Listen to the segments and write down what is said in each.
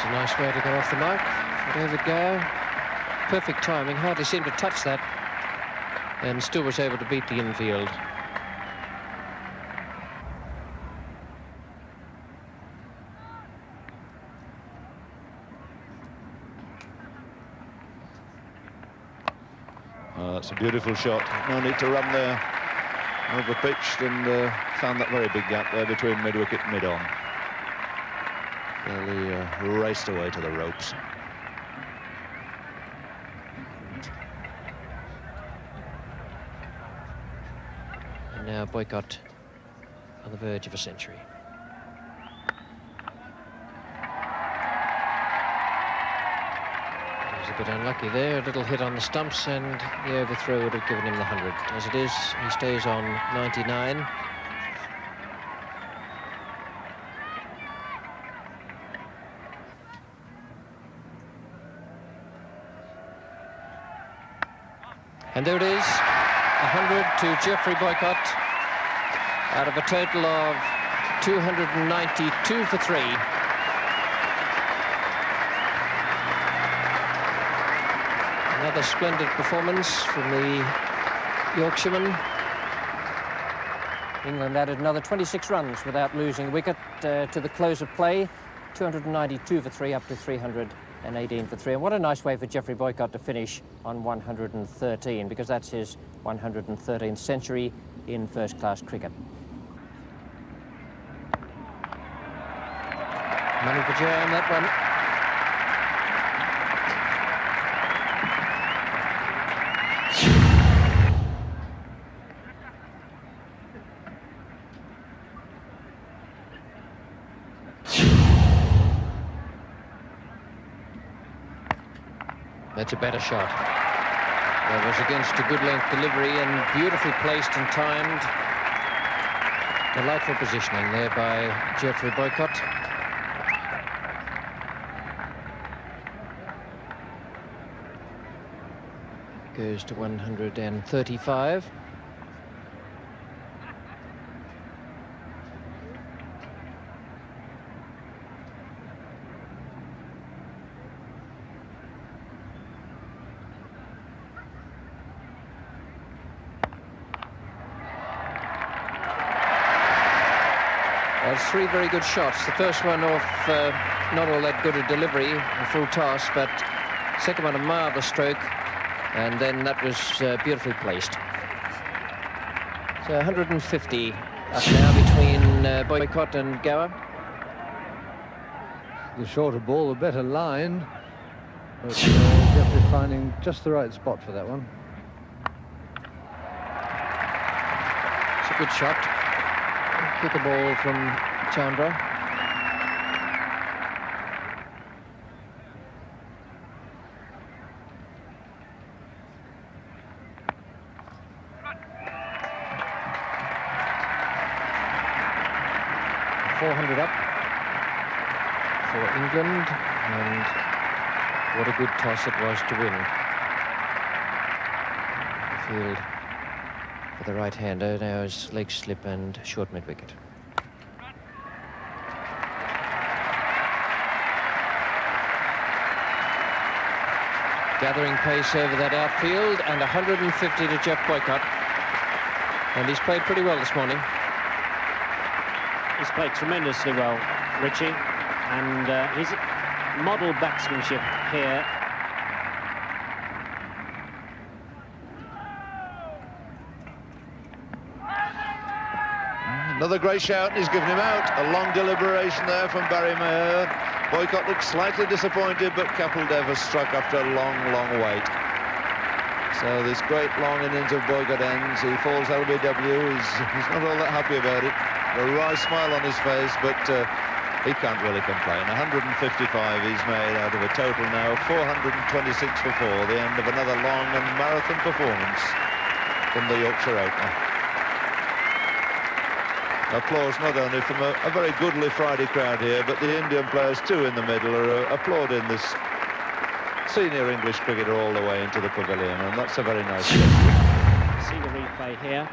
That's a nice way to get off the mark for David Gower. Perfect timing, hardly seemed to touch that, and still was able to beat the infield. Oh, that's a beautiful shot. No need to run there. Overpitched and found that very big gap there between mid-wicket and mid-on. Fairly raced away to the ropes. And now Boycott on the verge of a century. He was a bit unlucky there, a little hit on the stumps, and the overthrow would have given him the 100. As it is, he stays on 99. And there it is, 100 to Geoffrey Boycott out of a total of 292 for 3. Another splendid performance from the Yorkshireman. England added another 26 runs without losing the wicket to the close of play. 292 for 3 up to 318 for 3. And what a nice way for Geoffrey Boycott to finish on 113, because that's his 113th century in first-class cricket. Money for Joe on that one. That's a better shot. That was against a good length delivery and beautifully placed and timed. Delightful positioning there by Geoffrey Boycott. Goes to 135. That's 3 very good shots. The first one off not all that good a delivery, a full toss, but second one a marvellous stroke, and then that was beautifully placed. So 150 up now between Boycott and Gower. The shorter ball, the better line, but Geoffrey finding just the right spot for that one. It's a good shot. Pick a ball from Chandra. .400 up for England, and what a good toss it was to win. The field for the right-hander. Now is leg slip and short mid-wicket. Gathering pace over that outfield, and 150 to Geoff Boycott. And he's played pretty well this morning. He's played tremendously well, Richie, and his model batsmanship here. Another great shout, and he's given him out. A long deliberation there from Barry Maher. Boycott looked slightly disappointed, but Kapil Dev has struck after a long, long wait. So this great long innings of Boycott ends. He falls LBW. He's not all that happy about it. A wry smile on his face, but he can't really complain. 155 he's made out of a total now of 426 for 4. The end of another long and marathon performance from the Yorkshire opener. Applause not only from a very goodly Friday crowd here, but the Indian players too in the middle are applauding this senior English cricketer all the way into the pavilion, and that's a very nice gesture. See the replay here.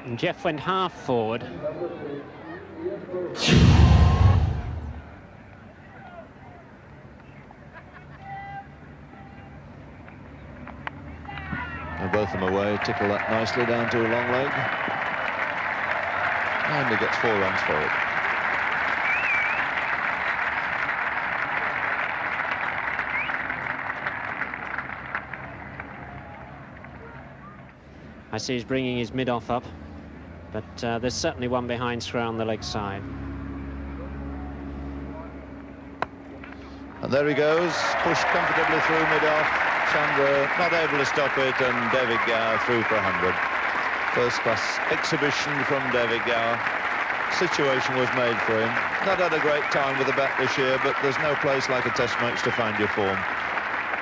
And Geoff went half forward. both them away. Tickle that nicely down to a long leg. And he gets 4 runs for it. I see he's bringing his mid-off up, but there's certainly one behind Square on the leg side. And there he goes, pushed comfortably through mid-off. Chandra not able to stop it, and David Gower through for 100. First-class exhibition from David Gower. Situation was made for him. Not had a great time with the bat this year, but there's no place like a test match to find your form.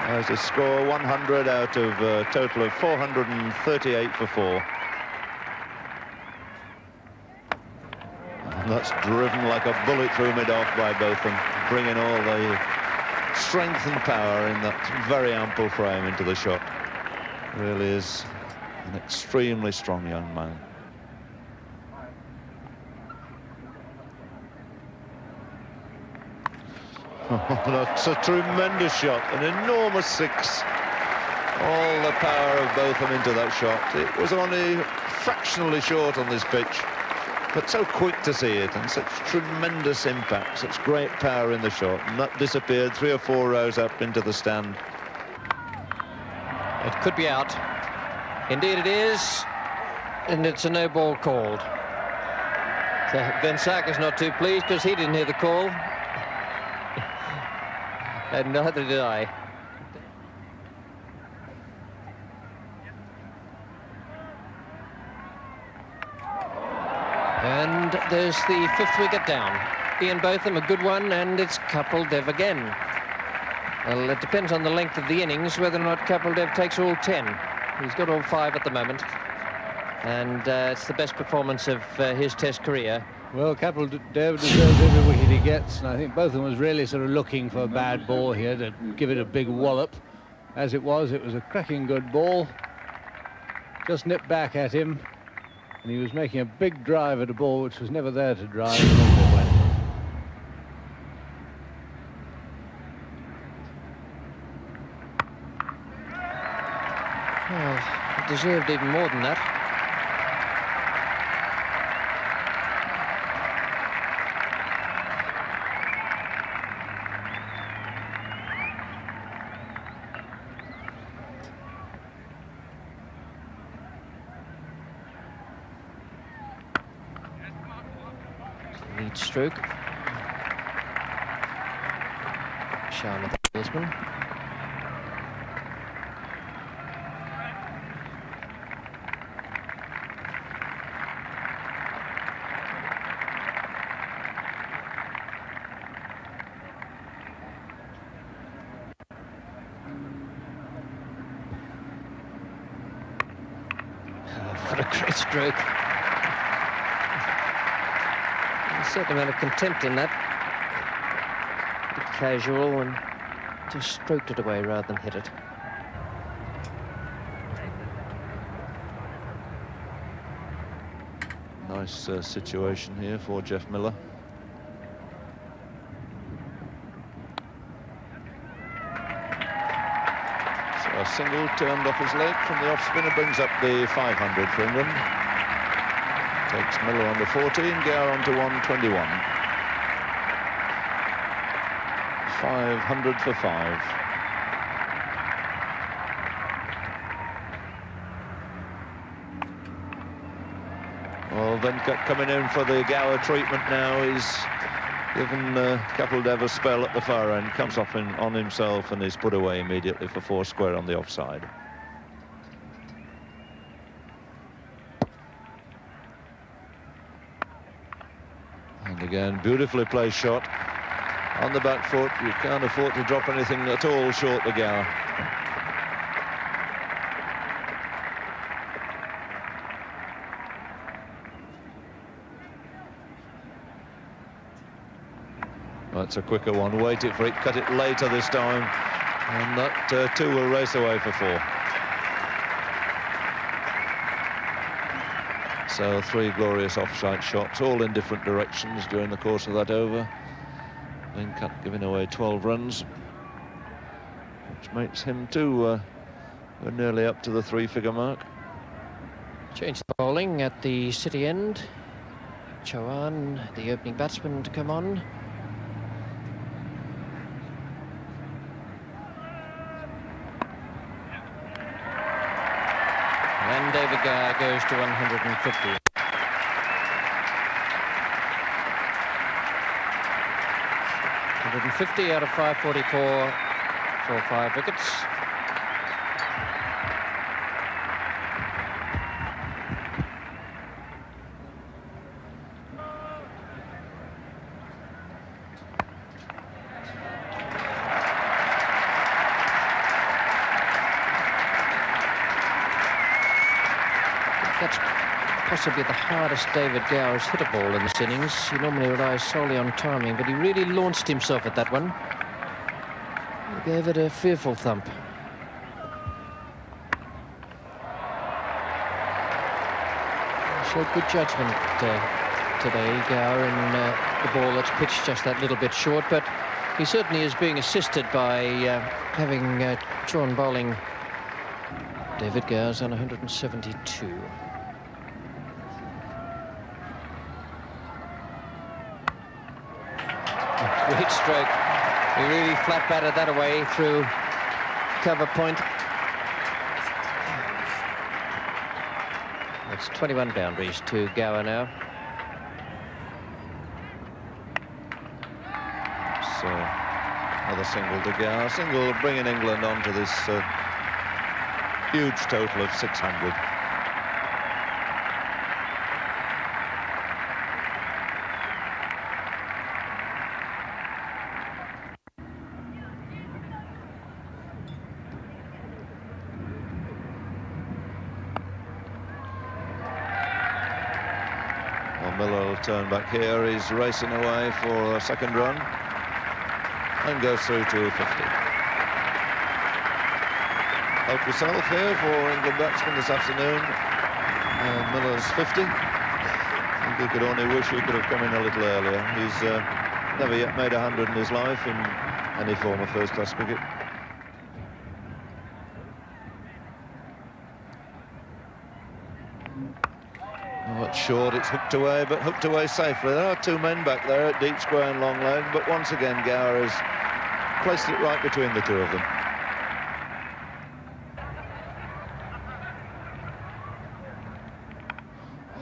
As a score, 100 out of a total of 438 for 4. And that's driven like a bullet through mid-off by Botham, bringing all the strength and power in that very ample frame into the shot. Really is an extremely strong young man. Oh, that's a tremendous shot, an enormous 6. All the power of Botham into that shot. It was only fractionally short on this pitch, but so quick to see it, and such tremendous impact, such great power in the shot, and that disappeared 3 or 4 rows up into the stand. It could be out. Indeed it is, and it's a no ball called. So Vensaka's not too pleased because he didn't hear the call. And neither did I. And there's the 5th wicket down. Ian Botham, a good one, and it's Kapildev again. Well, it depends on the length of the innings whether or not Kapildev takes all 10. He's got all 5 at the moment, and it's the best performance of his Test career. Well, Kapildev deserves every wicket he gets, and I think Botham was really sort of looking for a bad ball here to give it a big wallop. As it was a cracking good ball. Just nipped back at him, and he was making a big drive at a ball which was never there to drive. And off it went. Well, it deserved even more than that. Lead stroke. Sharma, the batsman. What a great stroke. There's a certain amount of contempt in that. A bit casual, and just stroked it away rather than hit it. Nice situation here for Jeff Miller. So a single turned off his leg from the off spinner brings up the 500 for England. Takes Miller on to 14, Gower on to 121. 500 for 5. Well, Venkat coming in for the Gower treatment now. He's given Kapildev a spell at the far end, comes off on himself and is put away immediately for 4 square on the offside. And again, beautifully placed shot on the back foot. You can't afford to drop anything at all short the Gower. That's a quicker one. Waited for it, cut it later this time, and that 2 will race away for 4. So 3 glorious offside shots, all in different directions during the course of that over. Venkat giving away 12 runs, which makes him 2 We're nearly up to the 3-figure mark. Change the bowling at the City end. Chauhan, the opening batsman, to come on. And David Gower goes to 150. .150 out of 544 for 5 wickets. That's possibly the hardest David Gower has hit a ball in this innings. He normally relies solely on timing, but he really launched himself at that one. He gave it a fearful thump. Showed good judgment today, Gower, in the ball that's pitched just that little bit short, but he certainly is being assisted by having drawn bowling. David Gower's on 172. Great stroke. He really flat batted that away through cover point. It's 21 boundaries to Gower now. So another single to Gower. Single bringing England onto this huge total of 600. Miller will turn back here. He's racing away for a second run and goes through to 50. Help yourself here for England batsmen this afternoon. Miller's 50. I think he could only wish he could have come in a little earlier. He's never yet made 100 in his life in any form of first-class cricket. Oh, it's short, it's hooked away, but hooked away safely. There are two men back there at deep square and long leg, but once again Gower has placed it right between the two of them.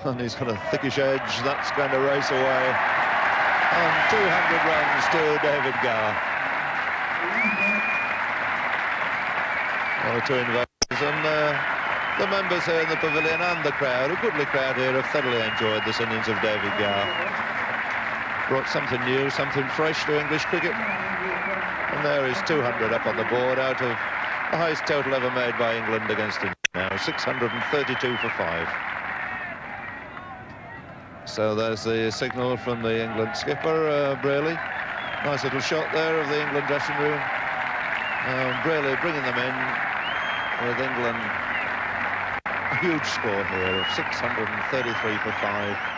And he's got a thickish edge, that's going to race away. And 200 runs to David Gower. Well, two invaders, and the members here in the pavilion and the crowd, a goodly crowd here, have thoroughly enjoyed this innings of David Gower. Brought something new, something fresh to English cricket. And there is 200 up on the board out of the highest total ever made by England against India now, 632 for 5. So there's the signal from the England skipper, Braley. Nice little shot there of the England dressing room. Braley bringing them in with England. A huge score here of 633 for 5.